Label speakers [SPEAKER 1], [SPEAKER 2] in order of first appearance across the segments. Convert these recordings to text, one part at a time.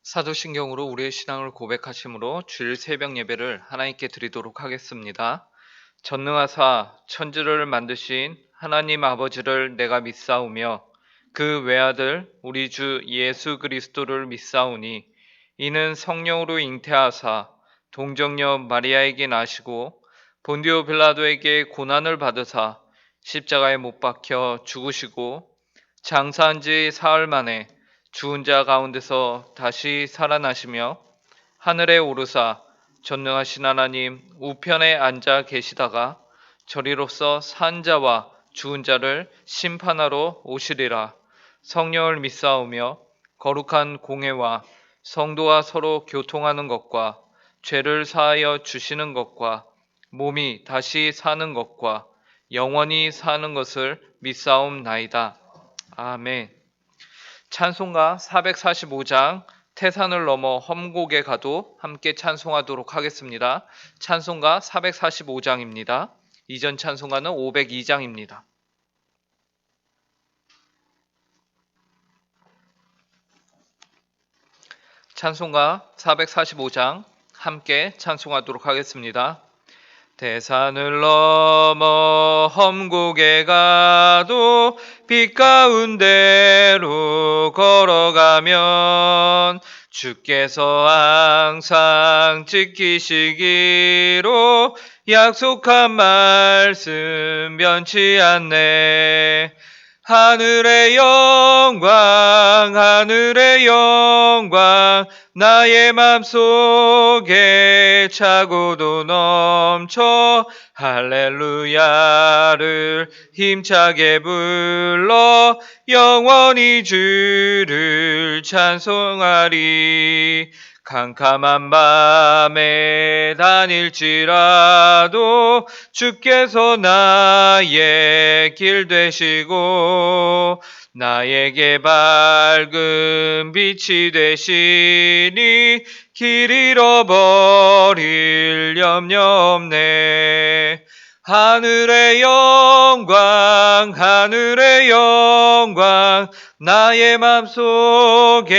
[SPEAKER 1] 사도신경으로 우리의 신앙을 고백하심으로 주일 새벽 예배를 하나님께 드리도록 하겠습니다. 전능하사 천지를 만드신 하나님 아버지를 내가 믿사오며 그 외아들 우리 주 예수 그리스도를 믿사오니 이는 성령으로 잉태하사 동정녀 마리아에게 나시고 본디오 빌라도에게 고난을 받으사 십자가에 못 박혀 죽으시고 장사한 지 사흘 만에 죽은 자 가운데서 다시 살아나시며 하늘에 오르사 전능하신 하나님 우편에 앉아 계시다가 저리로서 산 자와 죽은 자를 심판하러 오시리라. 성령을 믿사오며 거룩한 공회와 성도와 서로 교통하는 것과 죄를 사하여 주시는 것과 몸이 다시 사는 것과 영원히 사는 것을 믿사옵나이다. 아멘. 찬송가 445장 태산을 넘어 험곡에 가도 함께 찬송하도록 하겠습니다. 찬송가 445장입니다. 이전 찬송가는 502장입니다. 찬송가 445장 함께 찬송하도록 하겠습니다. 태산을 넘어 험곡에 가도 빛 가운데로 걸어가면 주께서 항상 지키시기로 약속한 말씀 변치 않네. 하늘의 영광 하늘의 영광 나의 맘속에 차고도 넘쳐 할렐루야를 힘차게 불러 영원히 주를 찬송하리. 캄캄한 밤에 다닐지라도 주께서 나의 길 되시고 나에게 밝은 빛이 되시니 길 잃어버릴 염려 없네. 하늘의 영광 하늘의 영광 나의 맘속에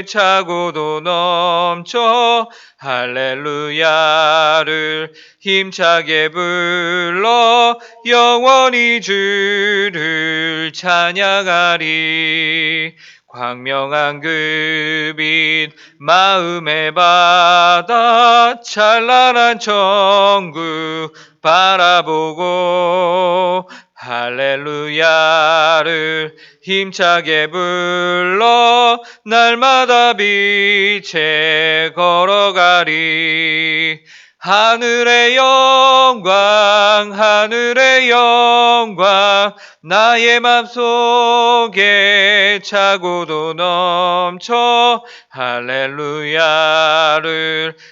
[SPEAKER 1] 차고도 넘쳐 할렐루야를 힘차게 불러 영원히 주를 찬양하리. 광명한 그 빛 마음의 바다 찬란한 천국 바라보고 할렐루야를 힘차게 불러 날마다 빛에 걸어가리. 하늘의 영광 하늘의 영광 나의 맘속에 차고도 넘쳐 할렐루야를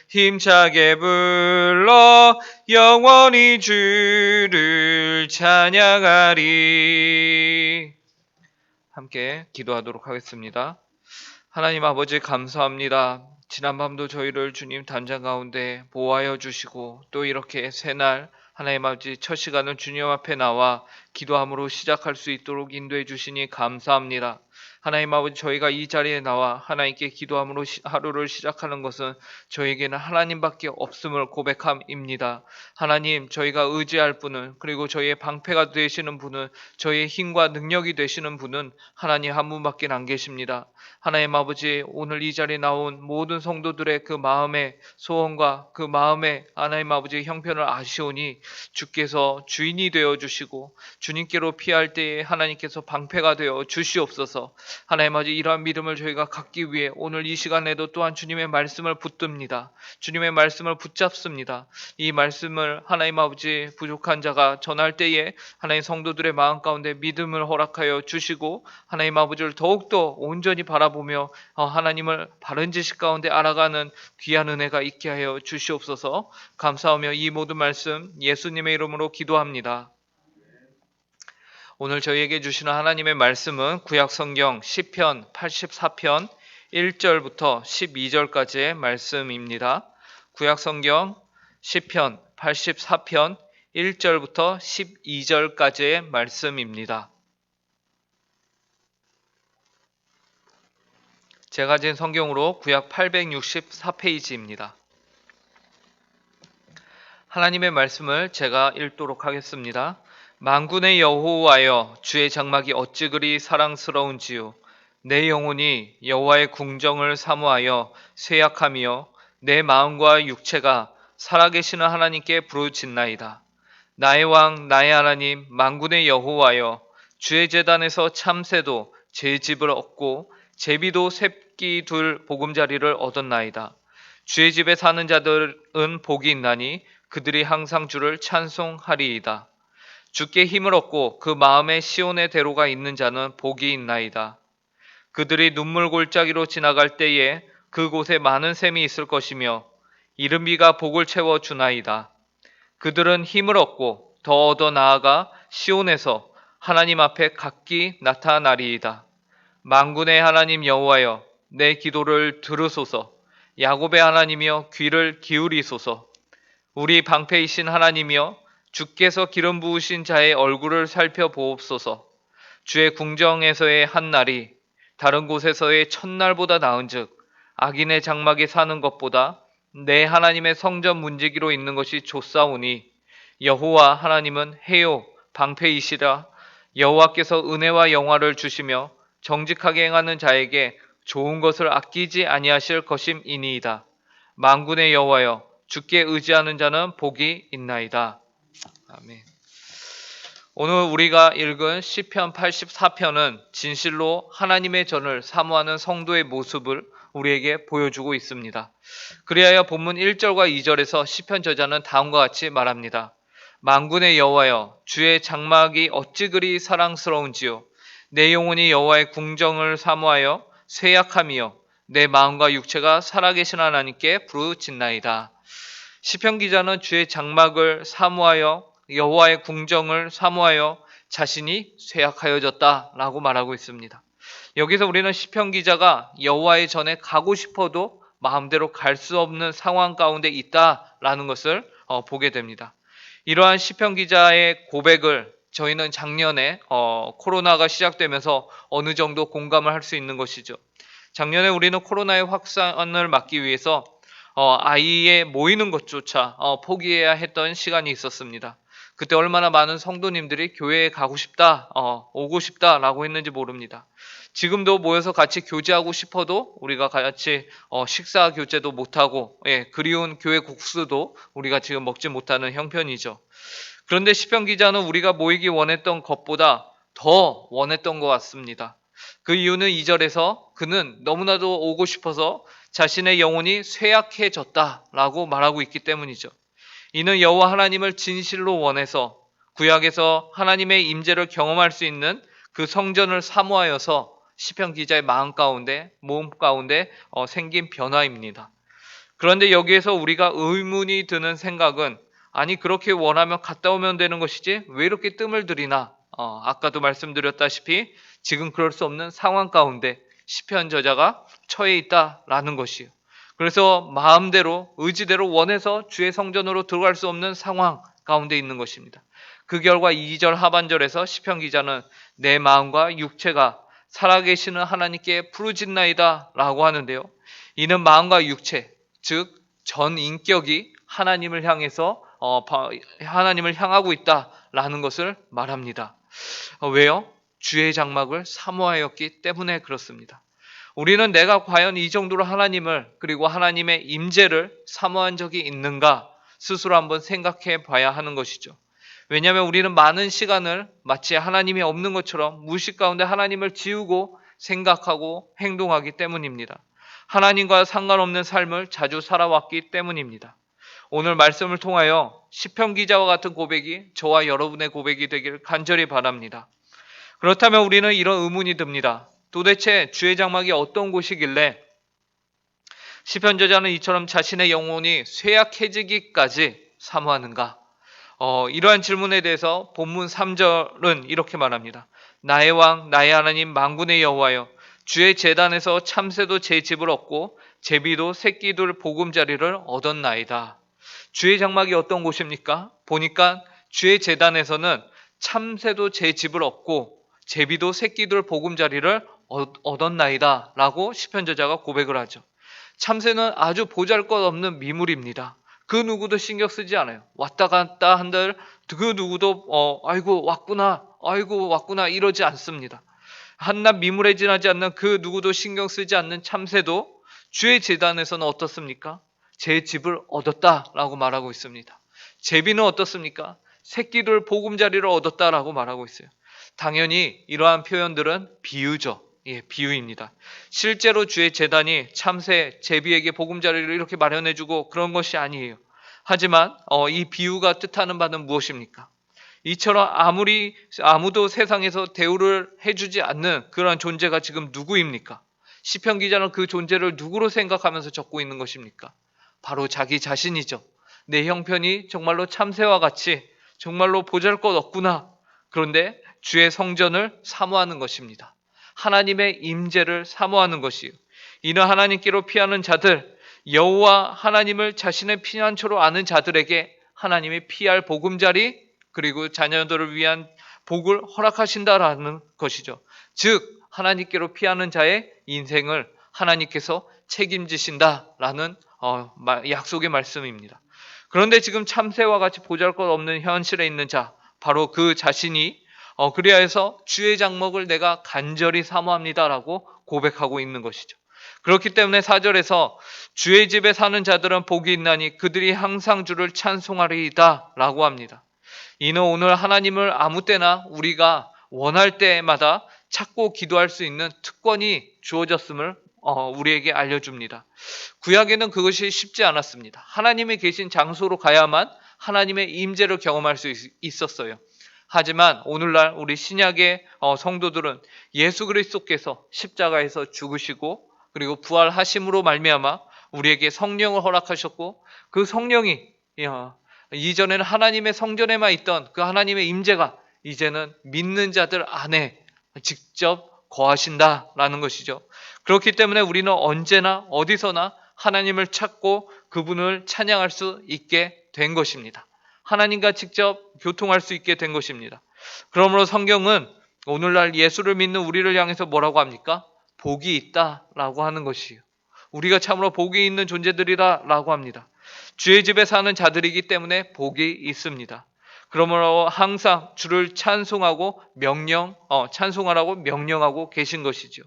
[SPEAKER 1] 힘차게 불러 영원히 주를 찬양하리. 함께 기도하도록 하겠습니다. 하나님 아버지 감사합니다. 지난밤도 저희를 주님 단장 가운데 보호하여 주시고 또 이렇게 새날 하나님 아버지 첫 시간을 주님 앞에 나와 기도함으로 시작할 수 있도록 인도해 주시니 감사합니다. 하나님 아버지 저희가 이 자리에 나와 하나님께 기도함으로 하루를 시작하는 것은 저에게는 하나님밖에 없음을 고백함입니다. 하나님 저희가 의지할 분은 그리고 저희의 방패가 되시는 분은 저희의 힘과 능력이 되시는 분은 하나님 한 분밖에 안 계십니다. 하나님 아버지 오늘 이 자리에 나온 모든 성도들의 그 마음의 소원과 그 마음의 하나님 아버지의 형편을 아시오니 주께서 주인이 되어 주시고 주님께로 피할 때에 하나님께서 방패가 되어 주시옵소서. 하나님 아버지 이러한 믿음을 저희가 갖기 위해 오늘 이 시간에도 또한 주님의 말씀을 붙듭니다. 주님의 말씀을 붙잡습니다. 이 말씀을 하나님 아버지 부족한 자가 전할 때에 하나님 성도들의 마음 가운데 믿음을 허락하여 주시고 하나님 아버지를 더욱더 온전히 바라보며 하나님을 바른 지식 가운데 알아가는 귀한 은혜가 있게 하여 주시옵소서. 감사하며 이 모든 말씀 예수님의 이름으로 기도합니다. 오늘 저희에게 주시는 하나님의 말씀은 구약성경 시편 84편 1절부터 12절까지의 말씀입니다. 구약성경 시편 84편 1절부터 12절까지의 말씀입니다. 제가 가진 성경으로 구약 864페이지입니다. 하나님의 말씀을 제가 읽도록 하겠습니다. 만군의 여호와여, 주의 장막이 어찌 그리 사랑스러운지요. 내 영혼이 여호와의 궁정을 사모하여 쇠약하며 내 마음과 육체가 살아계시는 하나님께 부르짖나이다. 나의 왕 나의 하나님 만군의 여호와여, 주의 제단에서 참새도 제 집을 얻고 제비도 새끼 둘 보금자리를 얻었나이다. 주의 집에 사는 자들은 복이 있나니 그들이 항상 주를 찬송하리이다. 주께 힘을 얻고 그 마음에 시온의 대로가 있는 자는 복이 있나이다. 그들이 눈물 골짜기로 지나갈 때에 그곳에 많은 샘이 있을 것이며 이른 비가 복을 채워 주나이다. 그들은 힘을 얻고 더 얻어 나아가 시온에서 하나님 앞에 각기 나타나리이다. 만군의 하나님 여호와여, 내 기도를 들으소서. 야곱의 하나님이여, 귀를 기울이소서. 우리 방패이신 하나님이여, 주께서 기름 부으신 자의 얼굴을 살펴보옵소서. 주의 궁정에서의 한 날이 다른 곳에서의 첫날보다 나은즉 악인의 장막에 사는 것보다 내 하나님의 성전 문지기로 있는 것이 좋사오니 여호와 하나님은 해요 방패이시라. 여호와께서 은혜와 영화를 주시며 정직하게 행하는 자에게 좋은 것을 아끼지 아니하실 것임이니이다. 만군의 여호와여, 주께 의지하는 자는 복이 있나이다. 아멘. 오늘 우리가 읽은 시편 84편은 진실로 하나님의 전을 사모하는 성도의 모습을 우리에게 보여주고 있습니다. 그리하여 본문 1절과 2절에서 시편 저자는 다음과 같이 말합니다. 만군의 여호와여, 주의 장막이 어찌 그리 사랑스러운지요. 내 영혼이 여호와의 궁정을 사모하여 쇠약하며 내 마음과 육체가 살아계신 하나님께 부르짖나이다. 시편 기자는 주의 장막을 사모하여 여호와의 궁정을 사모하여 자신이 쇠약하여졌다라고 말하고 있습니다. 여기서 우리는 시편 기자가 여호와의 전에 가고 싶어도 마음대로 갈 수 없는 상황 가운데 있다라는 것을 보게 됩니다. 이러한 시편 기자의 고백을 저희는 작년에 코로나가 시작되면서 어느 정도 공감을 할 수 있는 것이죠. 작년에 우리는 코로나의 확산을 막기 위해서 아이의 모이는 것조차 포기해야 했던 시간이 있었습니다. 그때 얼마나 많은 성도님들이 교회에 가고 싶다, 오고 싶다라고 했는지 모릅니다. 지금도 모여서 같이 교제하고 싶어도 우리가 같이 식사 교제도 못하고, 그리운 교회 국수도 우리가 지금 먹지 못하는 형편이죠. 그런데 시편 기자는 우리가 모이기 원했던 것보다 더 원했던 것 같습니다. 그 이유는 2절에서 그는 너무나도 오고 싶어서 자신의 영혼이 쇠약해졌다라고 말하고 있기 때문이죠. 이는 여호와 하나님을 진실로 원해서 구약에서 하나님의 임재를 경험할 수 있는 그 성전을 사모하여서 시편 기자의 마음 가운데, 몸 가운데 생긴 변화입니다. 그런데 여기에서 우리가 의문이 드는 생각은 아니 그렇게 원하면 갔다 오면 되는 것이지 왜 이렇게 뜸을 들이나? 아까도 말씀드렸다시피 지금 그럴 수 없는 상황 가운데 시편 저자가 처해 있다라는 것이요. 그래서 마음대로 의지대로 원해서 주의 성전으로 들어갈 수 없는 상황 가운데 있는 것입니다. 그 결과 2절 하반절에서 시편 기자는 내 마음과 육체가 살아계시는 하나님께 부르짖나이다 라고 하는데요. 이는 마음과 육체, 즉 전 인격이 하나님을 향해서 하나님을 향하고 있다라는 것을 말합니다. 왜요? 주의 장막을 사모하였기 때문에 그렇습니다. 우리는 내가 과연 이 정도로 하나님을 그리고 하나님의 임재를 사모한 적이 있는가 스스로 한번 생각해 봐야 하는 것이죠. 왜냐하면 우리는 많은 시간을 마치 하나님이 없는 것처럼 무의식 가운데 하나님을 지우고 생각하고 행동하기 때문입니다. 하나님과 상관없는 삶을 자주 살아왔기 때문입니다. 오늘 말씀을 통하여 시편 기자와 같은 고백이 저와 여러분의 고백이 되기를 간절히 바랍니다. 그렇다면 우리는 이런 의문이 듭니다. 도대체 주의 장막이 어떤 곳이길래 시편 저자는 이처럼 자신의 영혼이 쇠약해지기까지 사모하는가? 이러한 질문에 대해서 본문 3절은 이렇게 말합니다. 나의 왕 나의 하나님 만군의 여호와여, 주의 제단에서 참새도 제 집을 얻고 제비도 새끼들 보금자리를 얻었나이다. 주의 장막이 어떤 곳입니까? 보니까 주의 제단에서는 참새도 제 집을 얻고 제비도 새끼들 보금자리를 얻었나이다 라고 시편 저자가 고백을 하죠. 참새는 아주 보잘것없는 미물입니다. 그 누구도 신경 쓰지 않아요. 왔다 갔다 한들 그 누구도 아이고 왔구나 이러지 않습니다. 한낱 미물에 지나지 않는 그 누구도 신경 쓰지 않는 참새도 주의 제단에서는 어떻습니까? 제 집을 얻었다라고 말하고 있습니다. 제비는 어떻습니까? 새끼를 보금자리를 얻었다라고 말하고 있어요. 당연히 이러한 표현들은 비유죠. 예, 비유입니다. 실제로 주의 제단이 참새, 제비에게 보금자리를 이렇게 마련해주고 그런 것이 아니에요. 하지만 이 비유가 뜻하는 바는 무엇입니까? 이처럼 아무도 세상에서 대우를 해주지 않는 그러한 존재가 지금 누구입니까? 시편 기자는 그 존재를 누구로 생각하면서 적고 있는 것입니까? 바로 자기 자신이죠. 내 형편이 정말로 참새와 같이 정말로 보잘것없구나. 그런데 주의 성전을 사모하는 것입니다. 하나님의 임재를 사모하는 것이요. 이는 하나님께로 피하는 자들, 여호와 하나님을 자신의 피난처로 아는 자들에게 하나님이 피할 보금자리 그리고 자녀들을 위한 복을 허락하신다라는 것이죠. 즉 하나님께로 피하는 자의 인생을 하나님께서 책임지신다라는 약속의 말씀입니다. 그런데 지금 참새와 같이 보잘것없는 현실에 있는 자, 바로 그 자신이 그리하 해서 주의 장목을 내가 간절히 사모합니다라고 고백하고 있는 것이죠. 그렇기 때문에 4절에서 주의 집에 사는 자들은 복이 있나니 그들이 항상 주를 찬송하리이다 라고 합니다. 이는 오늘 하나님을 아무 때나 우리가 원할 때마다 찾고 기도할 수 있는 특권이 주어졌음을 우리에게 알려줍니다. 구약에는 그것이 쉽지 않았습니다. 하나님이 계신 장소로 가야만 하나님의 임재를 경험할 수 있었어요. 하지만 오늘날 우리 신약의 성도들은 예수 그리스도께서 십자가에서 죽으시고 그리고 부활하심으로 말미암아 우리에게 성령을 허락하셨고 그 성령이 이전에는 하나님의 성전에만 있던 그 하나님의 임재가 이제는 믿는 자들 안에 직접 거하신다라는 것이죠. 그렇기 때문에 우리는 언제나 어디서나 하나님을 찾고 그분을 찬양할 수 있게 된 것입니다. 하나님과 직접 교통할 수 있게 된 것입니다. 그러므로 성경은 오늘날 예수를 믿는 우리를 향해서 뭐라고 합니까? 복이 있다라고 하는 것이에요. 우리가 참으로 복이 있는 존재들이라고 합니다. 주의 집에 사는 자들이기 때문에 복이 있습니다. 그러므로 항상 주를 찬송하고 찬송하라고 명령하고 계신 것이죠.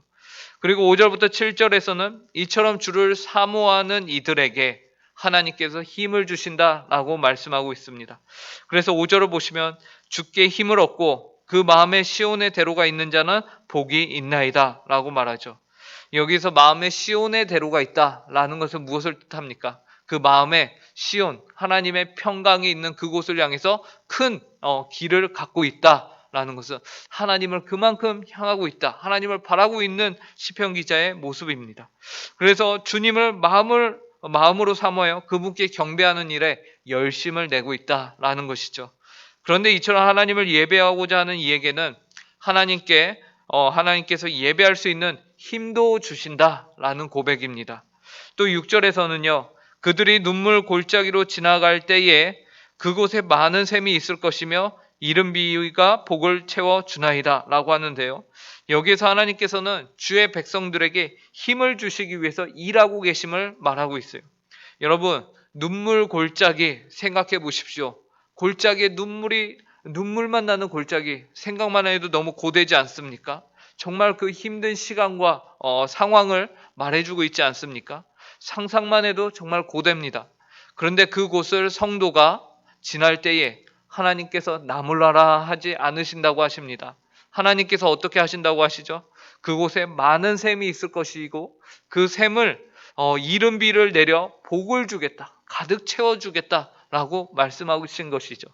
[SPEAKER 1] 그리고 5절부터 7절에서는 이처럼 주를 사모하는 이들에게 하나님께서 힘을 주신다라고 말씀하고 있습니다. 그래서 5절을 보시면 주께 힘을 얻고 그 마음에 시온의 대로가 있는 자는 복이 있나이다 라고 말하죠. 여기서 마음에 시온의 대로가 있다라는 것은 무엇을 뜻합니까? 그 마음에 시온, 하나님의 평강이 있는 그곳을 향해서 큰 길을 갖고 있다라는 것은 하나님을 그만큼 향하고 있다. 하나님을 바라고 있는 시편 기자의 모습입니다. 그래서 주님을 마음으로 삼아요. 그분께 경배하는 일에 열심을 내고 있다라는 것이죠. 그런데 이처럼 하나님을 예배하고자 하는 이에게는 하나님께서 예배할 수 있는 힘도 주신다라는 고백입니다. 또 6절에서는요. 그들이 눈물 골짜기로 지나갈 때에 그곳에 많은 샘이 있을 것이며 이른 비가 복을 채워 주나이다 라고 하는데요. 여기에서 하나님께서는 주의 백성들에게 힘을 주시기 위해서 일하고 계심을 말하고 있어요. 여러분 눈물 골짜기 생각해 보십시오. 골짜기에 눈물만 나는 골짜기 생각만 해도 너무 고되지 않습니까? 정말 그 힘든 시간과 상황을 말해주고 있지 않습니까? 상상만 해도 정말 고됩니다. 그런데 그곳을 성도가 지날 때에 하나님께서 나물라라 하지 않으신다고 하십니다. 하나님께서 어떻게 하신다고 하시죠? 그곳에 많은 샘이 있을 것이고 그 샘을 이른 비를 내려 복을 주겠다. 가득 채워주겠다라고 말씀하신 것이죠.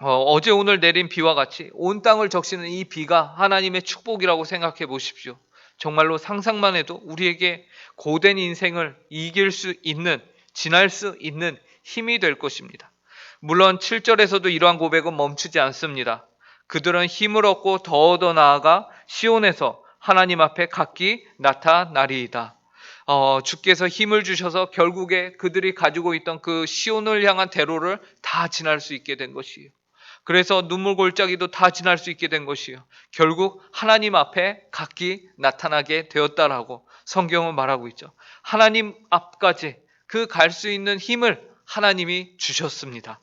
[SPEAKER 1] 어제 오늘 내린 비와 같이 온 땅을 적시는 이 비가 하나님의 축복이라고 생각해 보십시오. 정말로 상상만 해도 우리에게 고된 인생을 이길 수 있는, 지날 수 있는 힘이 될 것입니다. 물론 7절에서도 이러한 고백은 멈추지 않습니다. 그들은 힘을 얻고 더 나아가 시온에서 하나님 앞에 각기 나타나리이다. 주께서 힘을 주셔서 결국에 그들이 가지고 있던 그 시온을 향한 대로를 다 지날 수 있게 된 것이에요. 그래서 눈물 골짜기도 다 지날 수 있게 된 것이요. 결국 하나님 앞에 각기 나타나게 되었다라고 성경은 말하고 있죠. 하나님 앞까지 그 갈 수 있는 힘을 하나님이 주셨습니다.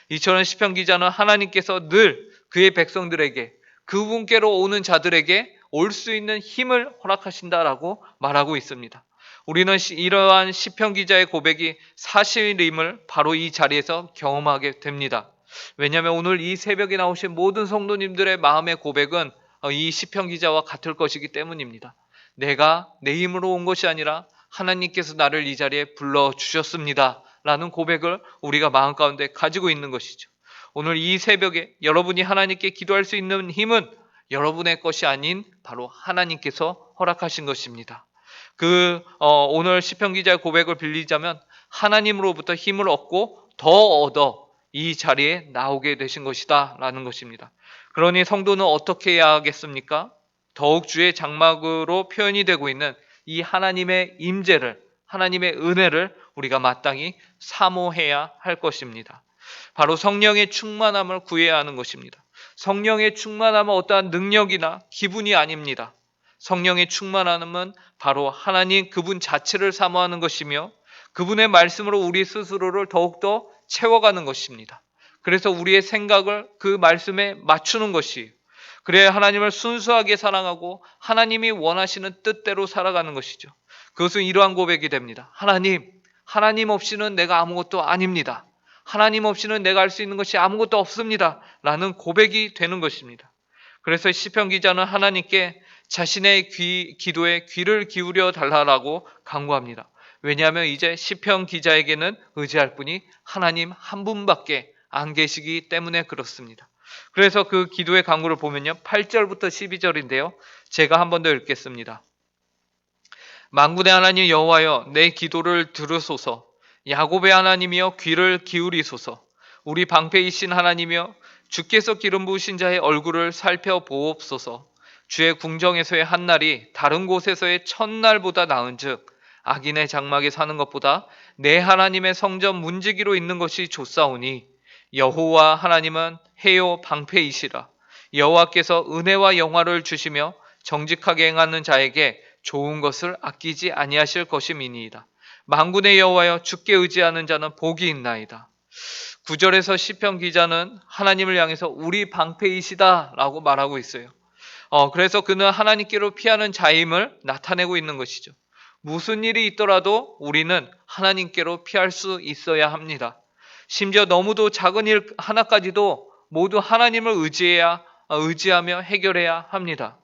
[SPEAKER 1] 이처럼 시편 기자는 하나님께서 늘 그의 백성들에게 그분께로 오는 자들에게 올 수 있는 힘을 허락하신다라고 말하고 있습니다. 우리는 이러한 시편 기자의 고백이 사실임을 바로 이 자리에서 경험하게 됩니다. 왜냐하면 오늘 이 새벽에 나오신 모든 성도님들의 마음의 고백은 이 시편 기자와 같을 것이기 때문입니다. 내가 내 힘으로 온 것이 아니라 하나님께서 나를 이 자리에 불러주셨습니다. 라는 고백을 우리가 마음 가운데 가지고 있는 것이죠. 오늘 이 새벽에 여러분이 하나님께 기도할 수 있는 힘은 여러분의 것이 아닌 바로 하나님께서 허락하신 것입니다. 오늘 시편 기자의 고백을 빌리자면 하나님으로부터 힘을 얻고 더 얻어 이 자리에 나오게 되신 것이다 라는 것입니다. 그러니 성도는 어떻게 해야 하겠습니까? 더욱 주의 장막으로 표현이 되고 있는 이 하나님의 임재를, 하나님의 은혜를 우리가 마땅히 사모해야 할 것입니다. 바로 성령의 충만함을 구해야 하는 것입니다. 성령의 충만함은 어떠한 능력이나 기분이 아닙니다. 성령의 충만함은 바로 하나님 그분 자체를 사모하는 것이며 그분의 말씀으로 우리 스스로를 더욱더 채워가는 것입니다. 그래서 우리의 생각을 그 말씀에 맞추는 것이에요. 그래야 하나님을 순수하게 사랑하고 하나님이 원하시는 뜻대로 살아가는 것이죠. 그것은 이러한 고백이 됩니다. 하나님 없이는 내가 아무것도 아닙니다. 하나님 없이는 내가 할 수 있는 것이 아무것도 없습니다. 라는 고백이 되는 것입니다. 그래서 시편 기자는 하나님께 자신의 기도에 귀를 기울여 달라고 간구합니다. 왜냐하면 이제 시편 기자에게는 의지할 분이 하나님 한 분밖에 안 계시기 때문에 그렇습니다. 그래서 그 기도의 간구를 보면요. 8절부터 12절인데요. 제가 한 번 더 읽겠습니다. 만군의 하나님 여호와여 내 기도를 들으소서. 야곱의 하나님이여 귀를 기울이소서. 우리 방패이신 하나님이여 주께서 기름 부으신 자의 얼굴을 살펴보옵소서. 주의 궁정에서의 한 날이 다른 곳에서의 첫날보다 나은즉 악인의 장막에 사는 것보다 내 하나님의 성전 문지기로 있는 것이 좋사오니 여호와 하나님은 해요 방패이시라. 여호와께서 은혜와 영화를 주시며 정직하게 행하는 자에게 좋은 것을 아끼지 아니하실 것임이니이다. 만군의 여호와여 주께 의지하는 자는 복이 있나이다. 9절에서 시편 기자는 하나님을 향해서 우리 방패이시다 라고 말하고 있어요. 그래서 그는 하나님께로 피하는 자임을 나타내고 있는 것이죠. 무슨 일이 있더라도 우리는 하나님께로 피할 수 있어야 합니다. 심지어 너무도 작은 일 하나까지도 모두 하나님을 의지하며 해결해야 합니다.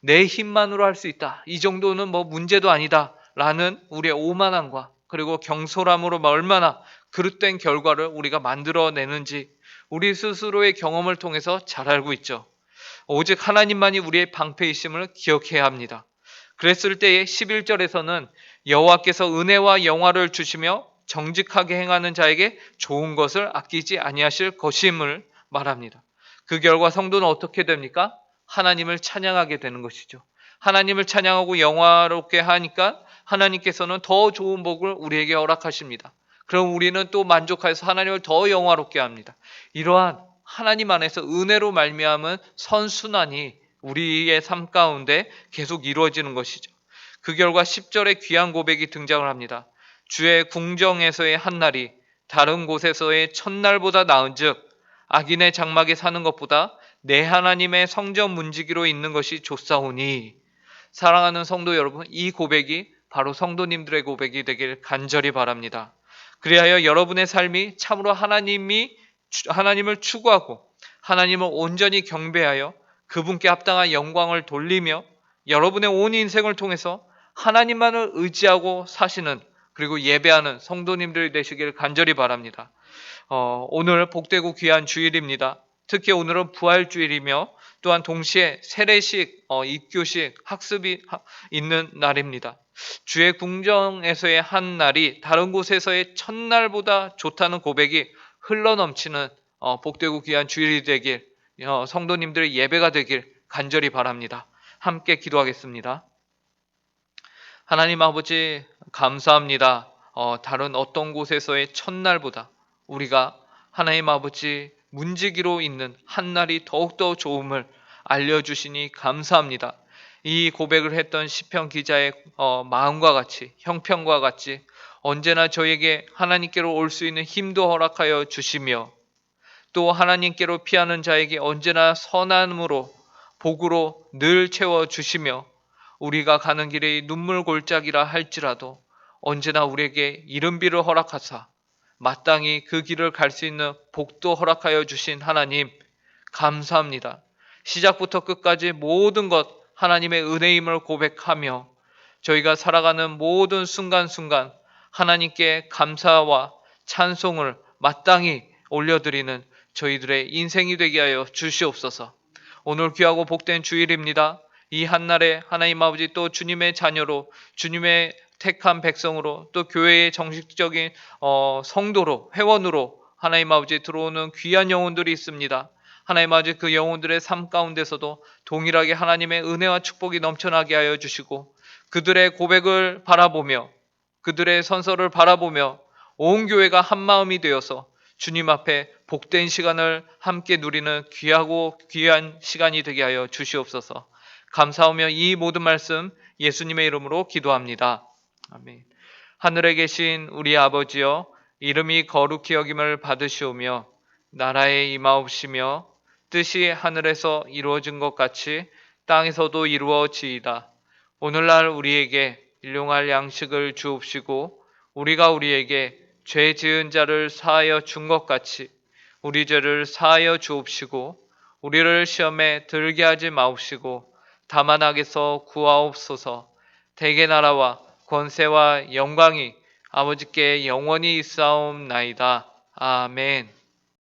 [SPEAKER 1] 내 힘만으로 할 수 있다. 이 정도는 뭐 문제도 아니다. 라는 우리의 오만함과 그리고 경솔함으로 얼마나 그릇된 결과를 우리가 만들어내는지 우리 스스로의 경험을 통해서 잘 알고 있죠. 오직 하나님만이 우리의 방패이심을 기억해야 합니다. 그랬을 때에 11절에서는 여호와께서 은혜와 영화를 주시며 정직하게 행하는 자에게 좋은 것을 아끼지 아니하실 것임을 말합니다. 그 결과 성도는 어떻게 됩니까? 하나님을 찬양하게 되는 것이죠. 하나님을 찬양하고 영화롭게 하니까 하나님께서는 더 좋은 복을 우리에게 허락하십니다. 그럼 우리는 또 만족해서 하나님을 더 영화롭게 합니다. 이러한 하나님 안에서 은혜로 말미암은 선순환이 우리의 삶 가운데 계속 이루어지는 것이죠. 그 결과 10절에 귀한 고백이 등장을 합니다. 주의 궁정에서의 한날이 다른 곳에서의 첫날보다 나은즉 악인의 장막에 사는 것보다 내 하나님의 성전 문지기로 있는 것이 좋사오니. 사랑하는 성도 여러분, 이 고백이 바로 성도님들의 고백이 되길 간절히 바랍니다. 그리하여 여러분의 삶이 참으로 하나님을 추구하고 하나님을 온전히 경배하여 그분께 합당한 영광을 돌리며 여러분의 온 인생을 통해서 하나님만을 의지하고 사시는 그리고 예배하는 성도님들이 되시길 간절히 바랍니다. 오늘 복되고 귀한 주일입니다. 특히 오늘은 부활주일이며 또한 동시에 세례식, 입교식, 학습이 있는 날입니다. 주의 궁정에서의 한 날이 다른 곳에서의 첫날보다 좋다는 고백이 흘러넘치는 복되고 귀한 주일이 되길, 성도님들의 예배가 되길 간절히 바랍니다. 함께 기도하겠습니다. 하나님 아버지 감사합니다. 다른 어떤 곳에서의 첫날보다 우리가 하나님 아버지 문지기로 있는 한날이 더욱더 좋음을 알려주시니 감사합니다. 이 고백을 했던 시편 기자의 마음과 같이, 형편과 같이 언제나 저에게 하나님께로 올 수 있는 힘도 허락하여 주시며, 또 하나님께로 피하는 자에게 언제나 선함으로 복으로 늘 채워 주시며, 우리가 가는 길이 눈물 골짜기라 할지라도 언제나 우리에게 이른비를 허락하사 마땅히 그 길을 갈 수 있는 복도 허락하여 주신 하나님 감사합니다. 시작부터 끝까지 모든 것 하나님의 은혜임을 고백하며 저희가 살아가는 모든 순간순간 하나님께 감사와 찬송을 마땅히 올려드리는 저희들의 인생이 되게 하여 주시옵소서. 오늘 귀하고 복된 주일입니다. 이 한날에 하나님 아버지 또 주님의 자녀로, 주님의 택한 백성으로, 또 교회의 정식적인 성도로, 회원으로 하나님 아버지 들어오는 귀한 영혼들이 있습니다. 하나님 아버지 그 영혼들의 삶 가운데서도 동일하게 하나님의 은혜와 축복이 넘쳐나게 하여 주시고, 그들의 고백을 바라보며 그들의 선서를 바라보며 온 교회가 한 마음이 되어서 주님 앞에 복된 시간을 함께 누리는 귀하고 귀한 시간이 되게 하여 주시옵소서. 감사하며 이 모든 말씀 예수님의 이름으로 기도합니다. 아멘. 하늘에 계신 우리 아버지여, 이름이 거룩히 여김을 받으시오며 나라에 임하옵시며 뜻이 하늘에서 이루어진 것 같이 땅에서도 이루어지이다. 오늘날 우리에게 일용할 양식을 주옵시고, 우리가 우리에게 죄 지은 자를 사하여 준 것 같이 우리 죄를 사하여 주옵시고, 우리를 시험에 들게 하지 마옵시고 다만 악에서 구하옵소서. 대개 나라와 권세와 영광이 아버지께 영원히 있사옵나이다. 아멘.